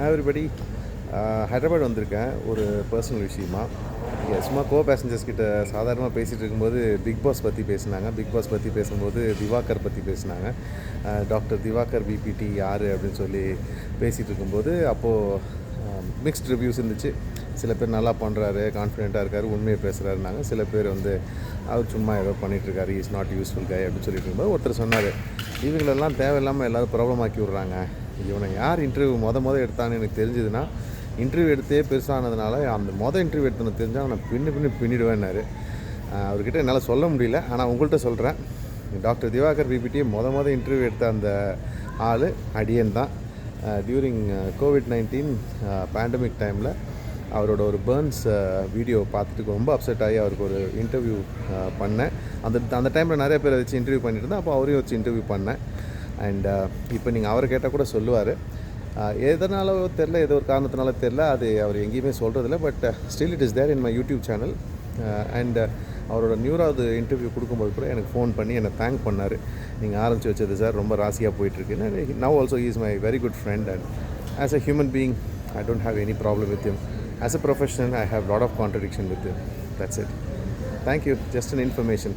Everybody. Hyderabad வந்திருக்கேன் ஒரு personal விஷயமா. இங்கே சும்மா பேசஞ்சர்ஸ் கிட்ட சாதாரணமாக பேசிகிட்டு இருக்கும்போது பிக் பாஸ் பற்றி பேசினாங்க. பிக் பாஸ் பற்றி பேசும்போது திவாகர் பற்றி பேசினாங்க. டாக்டர் திவாகர் பிபிடி யார் அப்படின்னு சொல்லி பேசிகிட்டு இருக்கும்போது அப்போது மிக்ஸ்ட் ரிவ்யூஸ் இருந்துச்சு. சில பேர் நல்லா பண்ணுறாரு, கான்ஃபிடென்ட்டாக இருக்கார், உண்மையை பேசுகிறாருனாங்க. சில பேர் வந்து அவர் சும்மா ஏதோ பண்ணிகிட்ருக்காரு, இஸ் நாட் யூஸ்ஃபுல் கை அப்படின்னு சொல்லிட்டு இருக்கும்போது ஒருத்தர் சொன்னார், இவங்களெல்லாம் தேவையில்லாமல் எல்லோரும் ப்ராப்ளம் ஆக்கி விட்றாங்க. இவனை யார் இன்டர்வியூ மொதல் எடுத்தான்னு எனக்கு தெரிஞ்சுதுன்னா, இன்டர்வியூ எடுத்தே பெருசானதுனால அந்த இன்டர்வியூ எடுத்துன்னு தெரிஞ்சால் நான் பின்னிடுவேன்னாரு. அவர்கிட்ட என்னால் சொல்ல முடியல, ஆனால் உங்கள்கிட்ட சொல்கிறேன். டாக்டர் திவாகர் பிபிடியை இன்டர்வியூ எடுத்த அந்த ஆள் அடியன் தான். டியூரிங் COVID-19 பேண்டமிக் டைமில் அவரோட ஒரு பர்ன்ஸ் வீடியோ பார்த்துட்டு ரொம்ப அப்செட் ஆகி அவருக்கு ஒரு இன்டர்வியூ பண்ணேன். அந்த டைமில் நிறைய பேரை வச்சு இன்டர்வியூ பண்ணிட்டு இருந்தேன். அப்போ அவரையும் வச்சு இன்டர்வியூ பண்ணேன். அண்ட் இப்போ நீங்கள் அவரை கேட்டால் கூட சொல்லுவார். எதனாலோ தெரில, ஏதோ ஒரு காரணத்தினால தெரில, அது அவர் எங்கேயுமே சொல்கிறதில்ல. But still it is there in my YouTube channel. And அவரோட 100வது இன்டர்வியூ கொடுக்கும்போது கூட எனக்கு ஃபோன் பண்ணி என்னை தேங்க் பண்ணார். நீங்கள் ஆரம்பித்து வச்சது சார் ரொம்ப ராசியாக போயிட்டுருக்குன்னு. Now also he is my very good friend and as a human being I don't have any problem with him. As a professional, I have a lot of contradiction with him. That's it. Thank you. Just an information.